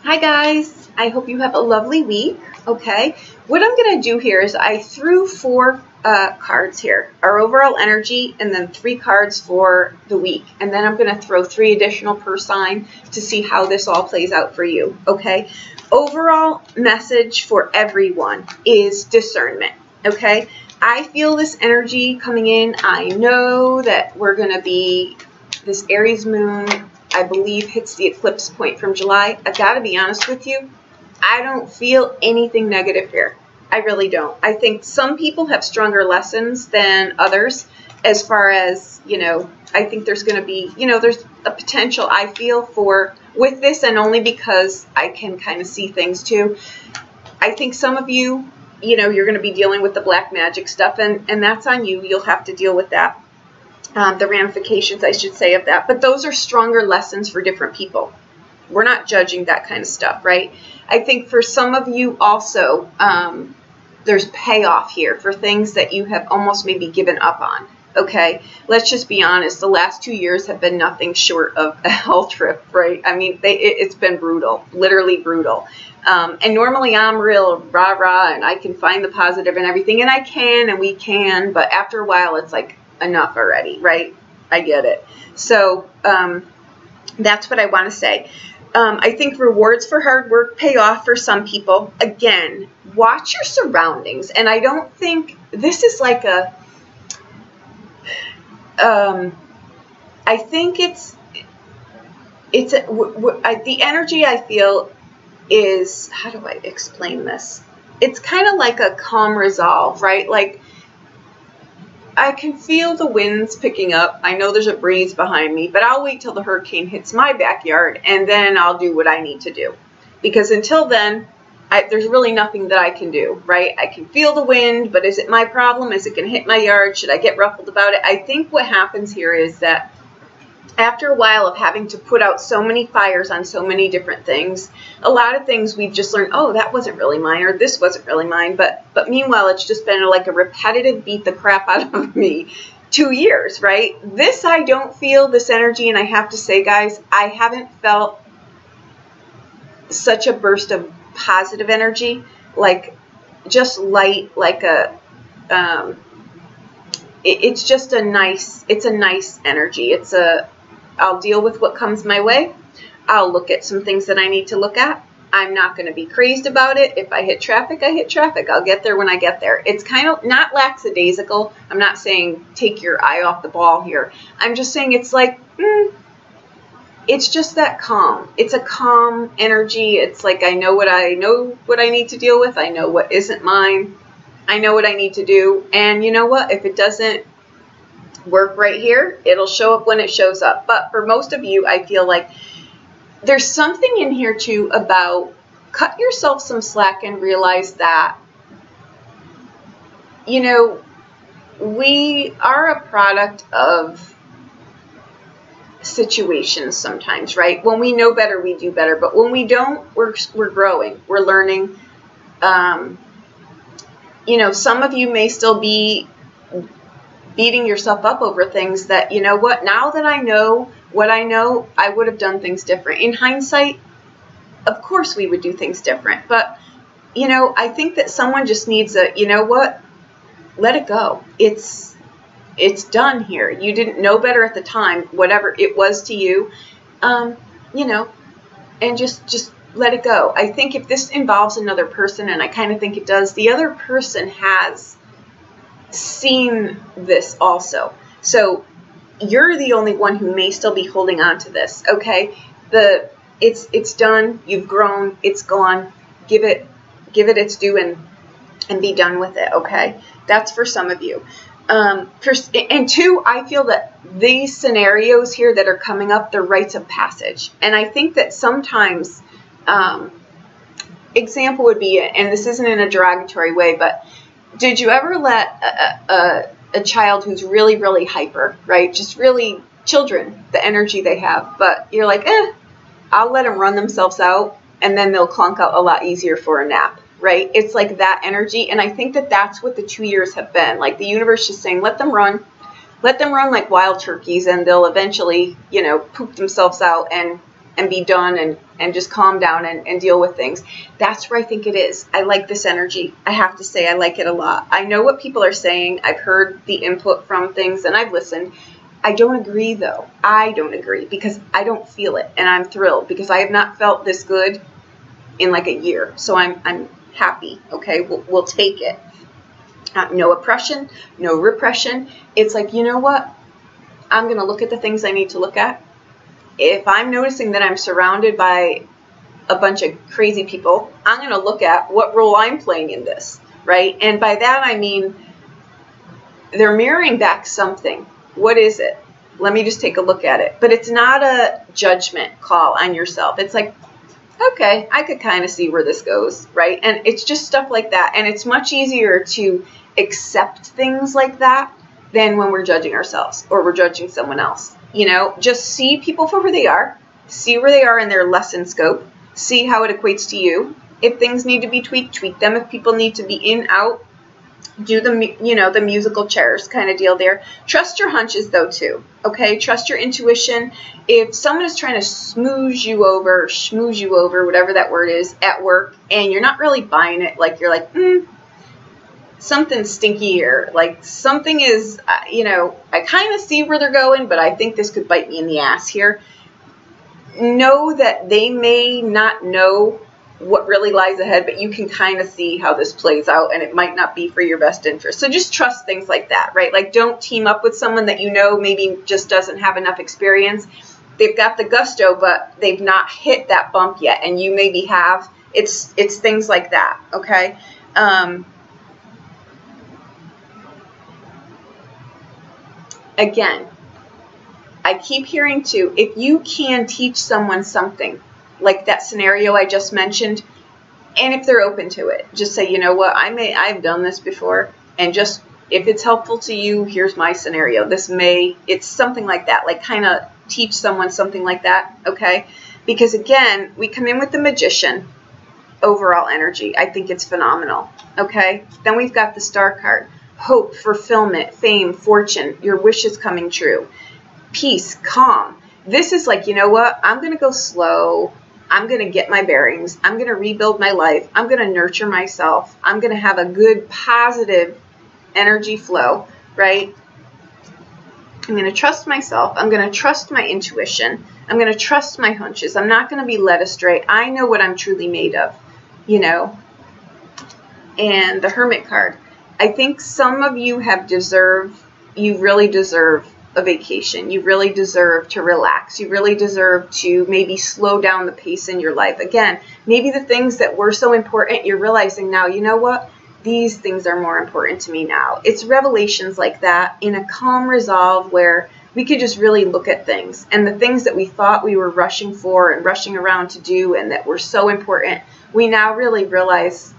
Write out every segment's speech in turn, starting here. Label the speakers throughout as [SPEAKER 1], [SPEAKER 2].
[SPEAKER 1] Hi guys, I hope you have a lovely week. Okay, what I'm going to do here is I threw four cards here, our overall energy, and then 3 cards for the week. And then I'm going to throw 3 additional per sign to see how this all plays out for you. Okay, overall message for everyone is discernment. Okay, I feel this energy coming in. I know that we're going to be this Aries moon, I believe, hits the eclipse point from July. I've got to be honest with you, I don't feel anything negative here. I really don't. I think some people have stronger lessons than others as far as, I think there's going to be, there's a potential I feel for with this, and only because I can kind of see things too. I think some of you, you're going to be dealing with the black magic stuff, and that's on you. You'll have to deal with that. The ramifications, I should say, of that. But those are stronger lessons for different people. We're not judging that kind of stuff, right? I think for some of you also, there's payoff here for things that you have almost maybe given up on, okay? Let's just be honest. The last 2 years have been nothing short of a hell trip, right? I mean, it's been brutal, literally brutal. And normally I'm real rah-rah, and I can find the positive and everything, and I can, and we can, but after a while, it's like, enough already, right? I get it. So that's what I want to say. I think rewards for hard work pay off for some people. Again, watch your surroundings. And I don't think this is like a, I think the energy I feel is, how do I explain this? It's kind of like a calm resolve, right? Like, I can feel the winds picking up. I know there's a breeze behind me, but I'll wait till the hurricane hits my backyard, and then I'll do what I need to do. Because until then, there's really nothing that I can do, right? I can feel the wind, but is it my problem? Is it going to hit my yard? Should I get ruffled about it? I think what happens here is that after a while of having to put out so many fires on so many different things, a lot of things we've just learned, oh, that wasn't really mine, or this wasn't really mine. But meanwhile, it's just been like a repetitive beat the crap out of me 2 years, right? This, I don't feel this energy. And I have to say, guys, I haven't felt such a burst of positive energy, like just light, like a, it's just a nice energy. I'll deal with what comes my way. I'll look at some things that I need to look at. I'm not going to be crazed about it. If I hit traffic, I hit traffic. I'll get there when I get there. It's kind of not lackadaisical. I'm not saying take your eye off the ball here. I'm just saying it's like, it's just that calm. It's a calm energy. It's like I know what I need to deal with. I know what isn't mine. I know what I need to do. And you know what? If it doesn't work right here, it'll show up when it shows up. But for most of you, I feel like there's something in here too about cut yourself some slack and realize that, we are a product of situations sometimes, right? When we know better, we do better. But when we don't, we're growing, we're learning. Some of you may still be beating yourself up over things that, now that I know what I know, I would have done things different. In hindsight, of course we would do things different. But, I think that someone just needs a, let it go. It's done here. You didn't know better at the time, whatever it was to you, and just let it go. I think if this involves another person, and I kind of think it does, the other person has seen this also. So you're the only one who may still be holding on to this, okay? It's done, you've grown, it's gone. Give it its due and be done with it, okay? That's for some of you. And 2, I feel that these scenarios here that are coming up, they're rites of passage. And I think that sometimes, example would be, and this isn't in a derogatory way, but did you ever let a child who's really, really hyper, right? Just really children, the energy they have, but you're like, I'll let them run themselves out, and then they'll clunk out a lot easier for a nap, right? It's like that energy. And I think that that's what the 2 years have been. Like the universe is saying, let them run like wild turkeys, and they'll eventually, poop themselves out and and be done and just calm down and deal with things. That's where I think it is. I like this energy. I have to say I like it a lot. I know what people are saying. I've heard the input from things and I've listened. I don't agree though. I don't agree because I don't feel it, and I'm thrilled because I have not felt this good in like a year. So I'm happy. Okay, we'll take it. No oppression, no repression. It's like, you know what? I'm going to look at the things I need to look at. If I'm noticing that I'm surrounded by a bunch of crazy people, I'm going to look at what role I'm playing in this, right? And by that I mean they're mirroring back something. What is it? Let me just take a look at it. But it's not a judgment call on yourself. It's like, okay, I could kind of see where this goes, right? And it's just stuff like that. And it's much easier to accept things like that than when we're judging ourselves or we're judging someone else. You know, just see people for who they are, see where they are in their lesson scope, see how it equates to you. If things need to be tweaked, tweak them. If people need to be in, out, do the, you know, the musical chairs kind of deal there. Trust your hunches though too, okay? Trust your intuition. If someone is trying to schmooze you over, whatever that word is, at work, and you're not really buying it, like you're like, something's stinky here. Like something is, you know, I kind of see where they're going, but I think this could bite me in the ass here. Know that they may not know what really lies ahead, but you can kind of see how this plays out, and it might not be for your best interest. So just trust things like that, right? Like don't team up with someone that you know maybe just doesn't have enough experience. They've got the gusto, but they've not hit that bump yet, and you maybe have. It's things like that, okay? Again, I keep hearing too, if you can teach someone something, like that scenario I just mentioned, and if they're open to it, just say, you know what, I've done this before, and just, if it's helpful to you, here's my scenario. It's something like that, like kind of teach someone something like that, okay? Because again, we come in with the Magician, overall energy. I think it's phenomenal, okay? Then we've got the Star card. Hope, fulfillment, fame, fortune, your wishes coming true. Peace, calm. This is like, you know what? I'm going to go slow. I'm going to get my bearings. I'm going to rebuild my life. I'm going to nurture myself. I'm going to have a good, positive energy flow, right? I'm going to trust myself. I'm going to trust my intuition. I'm going to trust my hunches. I'm not going to be led astray. I know what I'm truly made of, you know. And the Hermit card. I think some of you you really deserve a vacation. You really deserve to relax. You really deserve to maybe slow down the pace in your life. Again, maybe the things that were so important, you're realizing now, you know what? These things are more important to me now. It's revelations like that in a calm resolve where we could just really look at things. And the things that we thought we were rushing for and rushing around to do and that were so important, we now really realize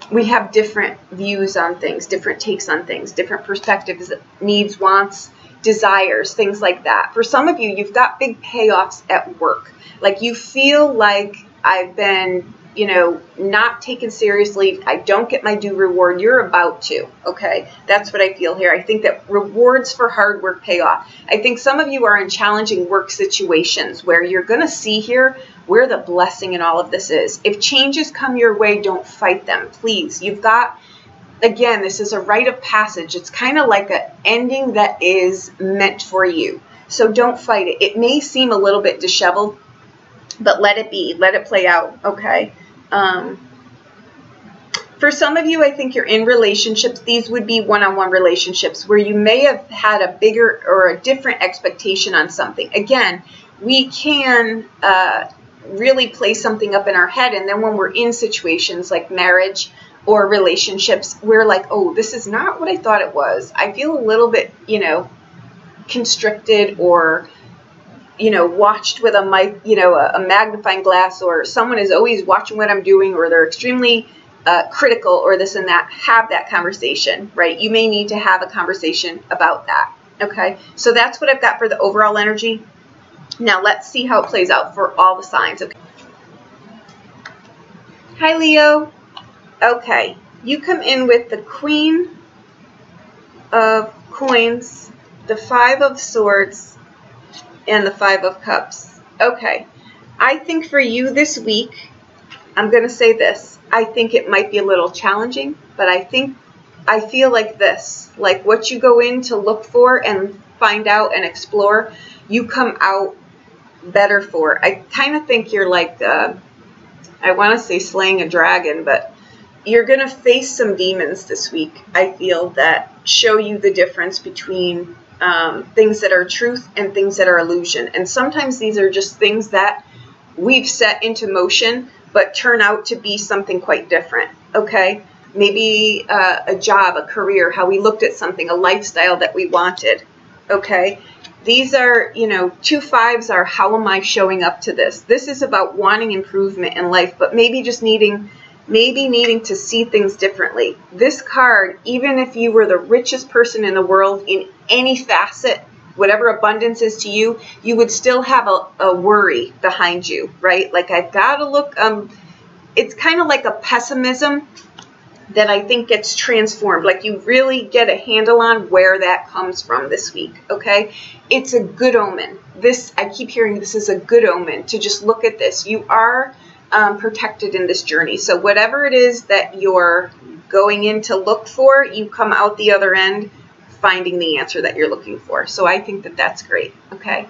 [SPEAKER 1] we have different views on things, different takes on things, different perspectives, needs, wants, desires, things like that. For some of you, you've got big payoffs at work. Like you feel like I've been, you know, not taken seriously. I don't get my due reward. You're about to, okay? That's what I feel here. I think that rewards for hard work pay off. I think some of you are in challenging work situations where you're going to see here where the blessing in all of this is. If changes come your way, don't fight them, please. You've got, again, this is a rite of passage. It's kind of like an ending that is meant for you. So don't fight it. It may seem a little bit disheveled, but let it be. Let it play out, okay? For some of you, I think you're in relationships. These would be one-on-one relationships where you may have had a bigger or a different expectation on something. Again, we can really play something up in our head, and then when we're in situations like marriage or relationships, we're like, oh, this is not what I thought it was. I feel a little bit, you know, constricted or, you know, watched with a magnifying glass, or someone is always watching what I'm doing, or they're extremely critical, or this and that. Have that conversation, right? You may need to have a conversation about that, okay? So that's what I've got for the overall energy. Now let's see how it plays out for all the signs, okay? Hi, Leo. Okay, you come in with the Queen of Coins, the 5 of Swords, and the 5 of Cups. Okay, I think for you this week, I'm going to say this. I think it might be a little challenging, but I feel like this, like what you go in to look for and find out and explore, you come out better for. I kind of think you're like, I want to say slaying a dragon, but you're going to face some demons this week, I feel, that show you the difference between things that are truth and things that are illusion. And sometimes these are just things that we've set into motion, but turn out to be something quite different, okay? Maybe a job, a career, how we looked at something, a lifestyle that we wanted, okay? These are, 2 5s are, how am I showing up to this? This is about wanting improvement in life, but maybe needing to see things differently. This card, even if you were the richest person in the world in any facet, whatever abundance is to you, you would still have a worry behind you, right? Like, I've got to look, it's kind of like a pessimism that I think gets transformed. Like, you really get a handle on where that comes from this week, okay? It's a good omen. I keep hearing this is a good omen to just look at this. You are protected in this journey. So whatever it is that you're going in to look for, you come out the other end finding the answer that you're looking for. So I think that that's great, okay?